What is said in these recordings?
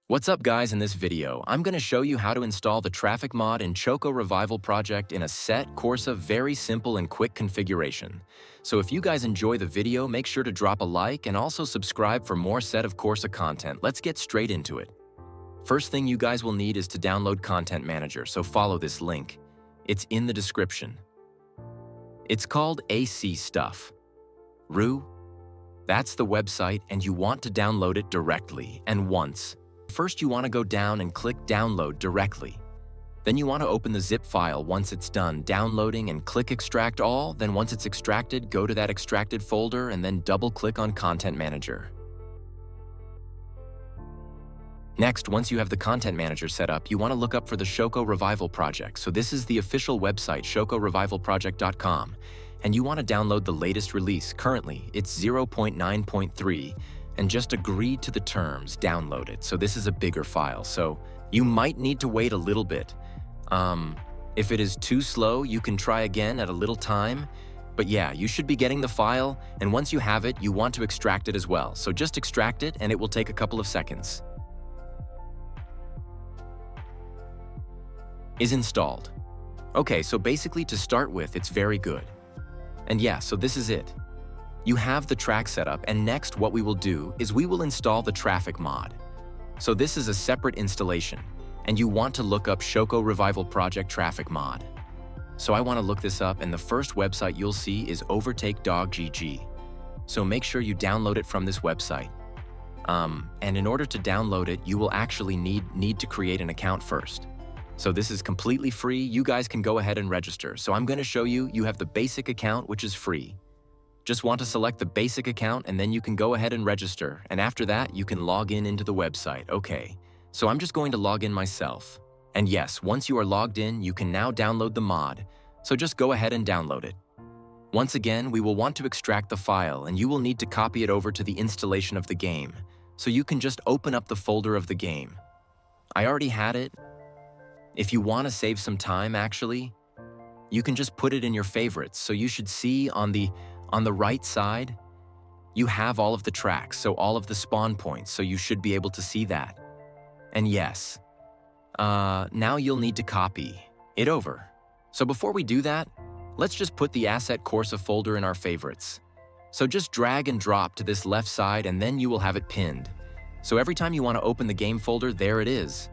What's up guys, in this video, I'm going to show you how to install the traffic mod in Shutoko Revival project in Assetto Corsa. Very simple and quick configuration. So if you guys enjoy the video, make sure to drop a like and also subscribe for more Assetto Corsa content. Let's get straight into it. First thing you guys will need is to download Content Manager, so follow this link. It's in the description. It's called AC Stuff. That's the website and you want to download it directly and once. First, you want to go down and click Download directly. Then you want to open the zip file once it's done downloading and click Extract All. Then once it's extracted, go to that extracted folder and then double-click on Content Manager. Next, once you have the Content Manager set up, you want to look up for the Shutoko Revival project. So this is the official website, shutokorevivalproject.com. And you want to download the latest release. Currently, it's 0.9.3. And just agree to the terms, download it. So this is a bigger file, so you might need to wait a little bit. If it is too slow, you can try again at a little time. But yeah, you should be getting the file, and once you have it, you want to extract it as well. So just extract it, and it will take a couple of seconds. Is installed. Okay, so basically to start with, it's very good. And yeah, so this is it. You have the track set up, and next what we will do is we will install the traffic mod. So this is a separate installation, and you want to look up Shutoko Revival Project Traffic Mod. So I want to look this up, and the first website you'll see is overtake.gg. So make sure you download it from this website. And in order to download it, you will actually need to create an account first. So this is completely free. You guys can go ahead and register. So I'm going to show you, you have the basic account, which is free. Just want to select the basic account and then you can go ahead and register. And after that, you can log in into the website. Okay, so I'm just going to log in myself. And yes, once you are logged in, you can now download the mod. So just go ahead and download it. Once again, we will want to extract the file and you will need to copy it over to the installation of the game. So you can just open up the folder of the game. I already had it. If you want to save some time, actually, you can just put it in your favorites. So you should see on the right side, you have all of the tracks, so all of the spawn points, so you should be able to see that. And yes, now you'll need to copy it over. So before we do that, let's just put the Assetto Corsa folder in our favorites. So just drag and drop to this left side and then you will have it pinned. So every time you want to open the game folder, there it is.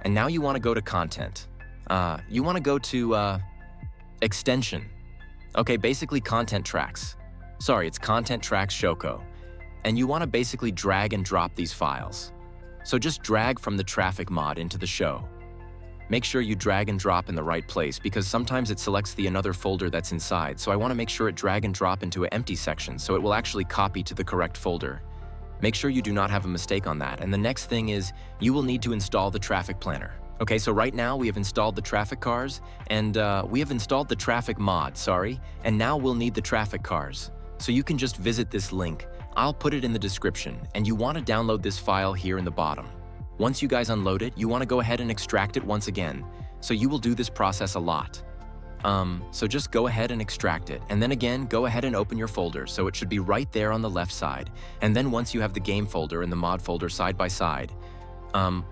And now you want to go to Content. You want to go to Extension. Okay, basically Content Tracks. Sorry, it's Content Tracks Shutoko. And you want to basically drag and drop these files. So just drag from the traffic mod into the show. Make sure you drag and drop in the right place because sometimes it selects the another folder that's inside. So I want to make sure it drag and drop into an empty section so it will actually copy to the correct folder. Make sure you do not have a mistake on that. And the next thing is you will need to install the traffic planner. Okay, so right now we have installed the traffic cars and we have installed the traffic mod, and now we'll need the traffic cars. So you can just visit this link. I'll put it in the description and you want to download this file here in the bottom. Once you guys unload it, you want to go ahead and extract it once again. So you will do this process a lot. So just go ahead and extract it. And then again, go ahead and open your folder. So it should be right there on the left side. And then once you have the game folder and the mod folder side by side,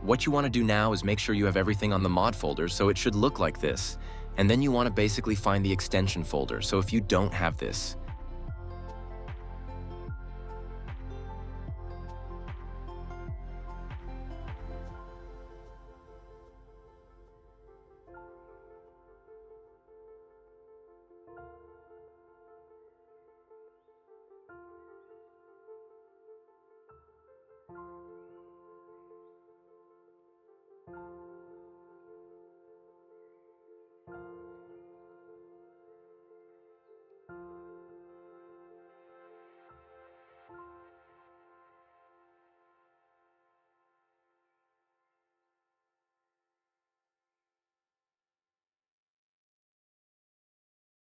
what you want to do now is make sure you have everything on the mod folder so it should look like this. And then you want to basically find the extension folder. So if you don't have this,